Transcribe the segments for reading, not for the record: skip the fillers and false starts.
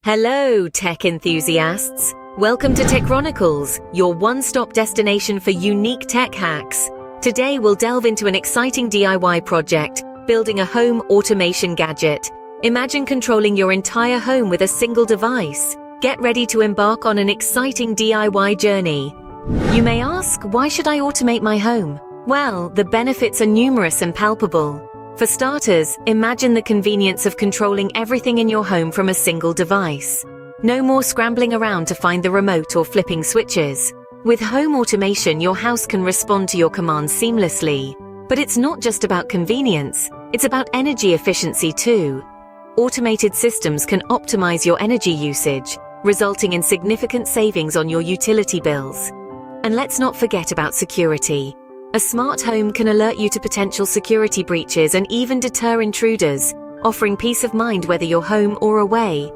Hello, tech enthusiasts! Welcome to Techronicles, your one-stop destination for unique tech hacks. Today we'll delve into an exciting DIY project, building a home automation gadget. Imagine controlling your entire home with a single device. Get ready to embark on an exciting DIY journey. You may ask, why should I automate my home? Well, the benefits are numerous and palpable. For starters, imagine the convenience of controlling everything in your home from a single device. No more scrambling around to find the remote or flipping switches. With home automation, your house can respond to your commands seamlessly. But it's not just about convenience, it's about energy efficiency too. Automated systems can optimize your energy usage, resulting in significant savings on your utility bills. And let's not forget about security. A smart home can alert you to potential security breaches and even deter intruders, offering peace of mind whether you're home or away.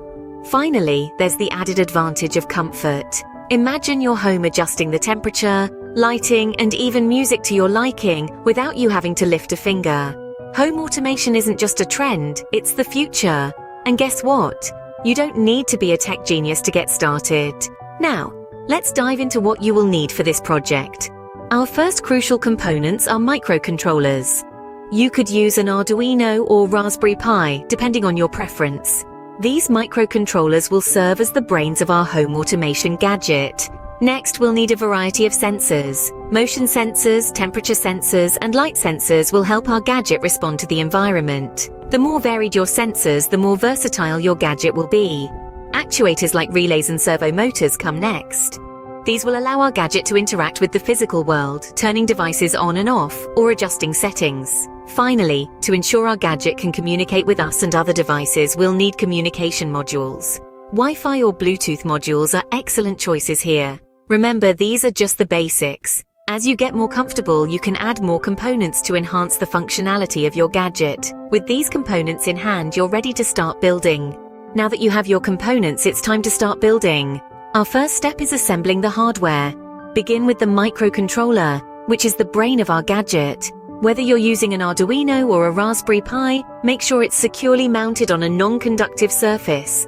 Finally, there's the added advantage of comfort. Imagine your home adjusting the temperature, lighting, and even music to your liking without you having to lift a finger. Home automation isn't just a trend, it's the future. And guess what? You don't need to be a tech genius to get started. Now, let's dive into what you will need for this project. Our first crucial components are microcontrollers. You could use an Arduino or Raspberry Pi, depending on your preference. These microcontrollers will serve as the brains of our home automation gadget. Next, we'll need a variety of sensors. Motion sensors, temperature sensors, and light sensors will help our gadget respond to the environment. The more varied your sensors, the more versatile your gadget will be. Actuators like relays and servo motors come next. These will allow our gadget to interact with the physical world, turning devices on and off, or adjusting settings. Finally, to ensure our gadget can communicate with us and other devices, we'll need communication modules. Wi-Fi or Bluetooth modules are excellent choices here. Remember, these are just the basics. As you get more comfortable, you can add more components to enhance the functionality of your gadget. With these components in hand, you're ready to start building. Now that you have your components, it's time to start building. Our first step is assembling the hardware. Begin with the microcontroller, which is the brain of our gadget. Whether you're using an Arduino or a Raspberry Pi, make sure it's securely mounted on a non-conductive surface.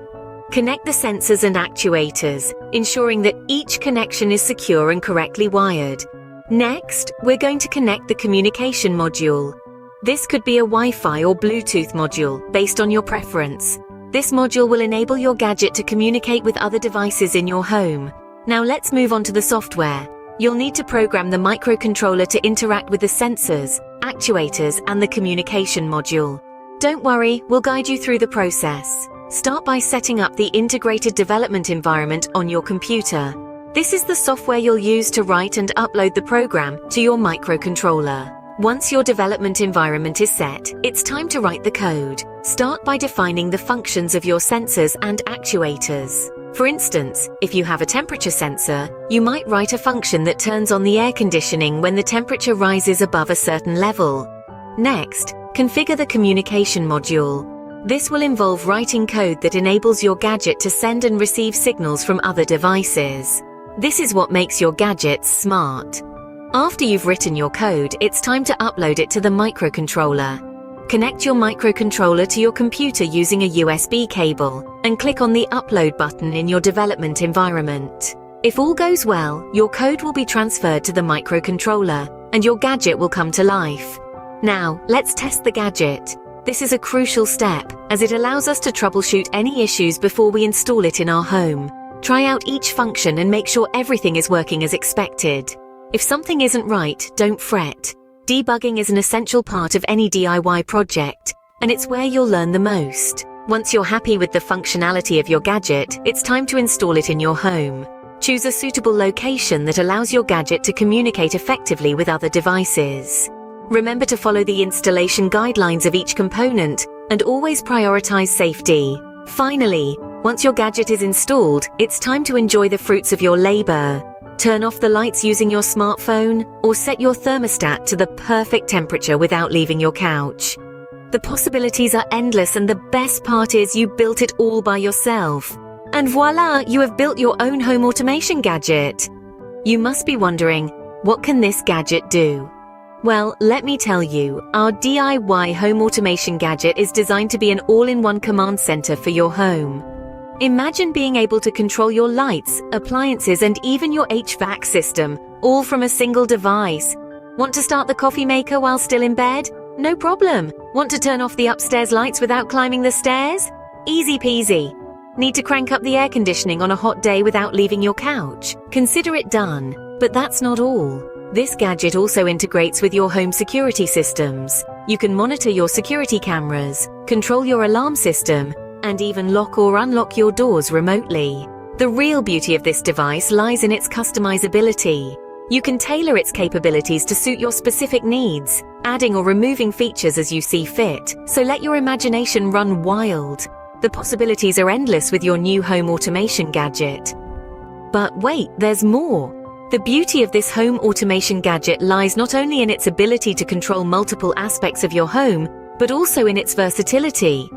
Connect the sensors and actuators, ensuring that each connection is secure and correctly wired. Next, we're going to connect the communication module. This could be a Wi-Fi or Bluetooth module, based on your preference. This module will enable your gadget to communicate with other devices in your home. Now let's move on to the software. You'll need to program the microcontroller to interact with the sensors, actuators, and the communication module. Don't worry, we'll guide you through the process. Start by setting up the integrated development environment on your computer. This is the software you'll use to write and upload the program to your microcontroller. Once your development environment is set, it's time to write the code. Start by defining the functions of your sensors and actuators. For instance, if you have a temperature sensor, you might write a function that turns on the air conditioning when the temperature rises above a certain level. Next, configure the communication module. This will involve writing code that enables your gadget to send and receive signals from other devices. This is what makes your gadget smart. After you've written your code, it's time to upload it to the microcontroller. Connect your microcontroller to your computer using a USB cable and click on the Upload button in your development environment. If all goes well, your code will be transferred to the microcontroller and your gadget will come to life. Now, let's test the gadget. This is a crucial step as it allows us to troubleshoot any issues before we install it in our home. Try out each function and make sure everything is working as expected. If something isn't right, don't fret. Debugging is an essential part of any DIY project, and it's where you'll learn the most. Once you're happy with the functionality of your gadget, it's time to install it in your home. Choose a suitable location that allows your gadget to communicate effectively with other devices. Remember to follow the installation guidelines of each component and always prioritize safety. Finally, once your gadget is installed, it's time to enjoy the fruits of your labor. Turn off the lights using your smartphone, or set your thermostat to the perfect temperature without leaving your couch. The possibilities are endless, and the best part is you built it all by yourself. And voila, you have built your own home automation gadget. You must be wondering, what can this gadget do? Well, let me tell you, our DIY home automation gadget is designed to be an all-in-one command center for your home. Imagine being able to control your lights, appliances, and even your HVAC system, all from a single device. Want to start the coffee maker while still in bed? No problem. Want to turn off the upstairs lights without climbing the stairs? Easy peasy. Need to crank up the air conditioning on a hot day without leaving your couch? Consider it done. But that's not all. This gadget also integrates with your home security systems. You can monitor your security cameras, control your alarm system, and even lock or unlock your doors remotely. The real beauty of this device lies in its customizability. You can tailor its capabilities to suit your specific needs, adding or removing features as you see fit, so let your imagination run wild. The possibilities are endless with your new home automation gadget. But wait, there's more. The beauty of this home automation gadget lies not only in its ability to control multiple aspects of your home, but also in its versatility.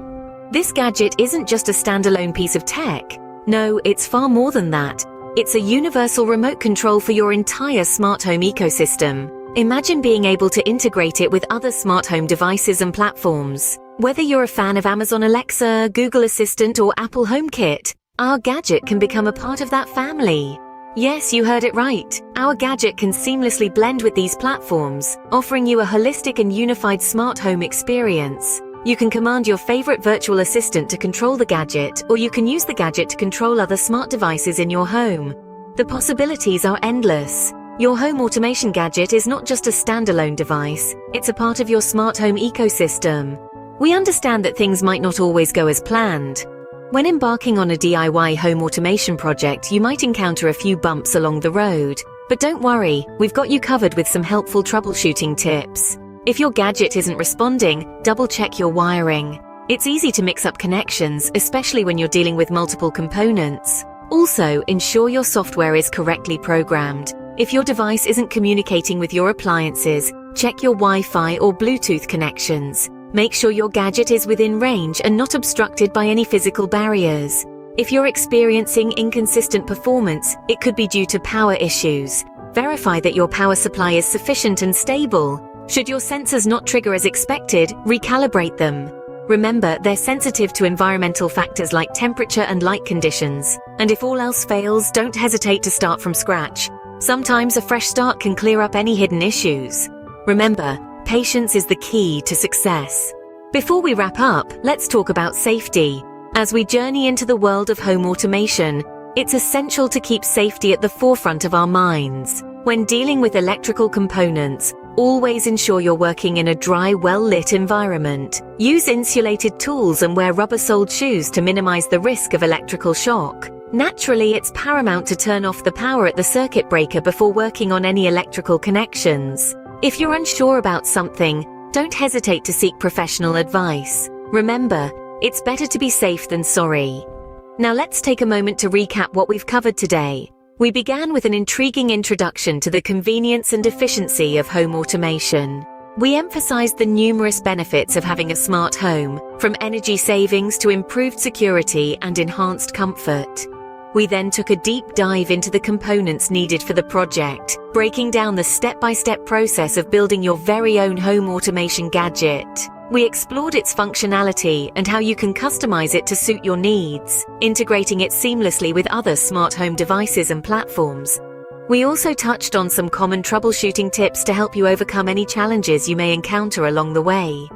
This gadget isn't just a standalone piece of tech. No, it's far more than that. It's a universal remote control for your entire smart home ecosystem. Imagine being able to integrate it with other smart home devices and platforms. Whether you're a fan of Amazon Alexa, Google Assistant, or Apple HomeKit, our gadget can become a part of that family. Yes, you heard it right. Our gadget can seamlessly blend with these platforms, offering you a holistic and unified smart home experience. You can command your favorite virtual assistant to control the gadget, or you can use the gadget to control other smart devices in your home. The possibilities are endless. Your home automation gadget is not just a standalone device, it's a part of your smart home ecosystem. We understand that things might not always go as planned. When embarking on a DIY home automation project, you might encounter a few bumps along the road. But don't worry, we've got you covered with some helpful troubleshooting tips. If your gadget isn't responding, double-check your wiring. It's easy to mix up connections, especially when you're dealing with multiple components. Also, ensure your software is correctly programmed. If your device isn't communicating with your appliances, check your Wi-Fi or Bluetooth connections. Make sure your gadget is within range and not obstructed by any physical barriers. If you're experiencing inconsistent performance, it could be due to power issues. Verify that your power supply is sufficient and stable. Should your sensors not trigger as expected, recalibrate them. Remember, they're sensitive to environmental factors like temperature and light conditions. And if all else fails, don't hesitate to start from scratch. Sometimes a fresh start can clear up any hidden issues. Remember, patience is the key to success. Before we wrap up, let's talk about safety. As we journey into the world of home automation, it's essential to keep safety at the forefront of our minds. When dealing with electrical components, always ensure you're working in a dry, well-lit environment. Use insulated tools and wear rubber-soled shoes to minimize the risk of electrical shock. Naturally, it's paramount to turn off the power at the circuit breaker before working on any electrical connections. If you're unsure about something, don't hesitate to seek professional advice. Remember, it's better to be safe than sorry. Now let's take a moment to recap what we've covered today. We began with an intriguing introduction to the convenience and efficiency of home automation. We emphasized the numerous benefits of having a smart home, from energy savings to improved security and enhanced comfort. We then took a deep dive into the components needed for the project, breaking down the step-by-step process of building your very own home automation gadget. We explored its functionality and how you can customize it to suit your needs, integrating it seamlessly with other smart home devices and platforms. We also touched on some common troubleshooting tips to help you overcome any challenges you may encounter along the way.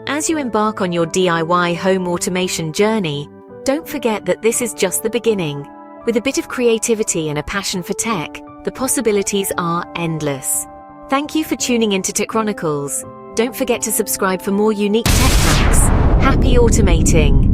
As you embark on your DIY home automation journey, don't forget that this is just the beginning. With a bit of creativity and a passion for tech, the possibilities are endless. Thank you for tuning into Techronicles. Don't forget to subscribe for more unique tech hacks. Happy automating!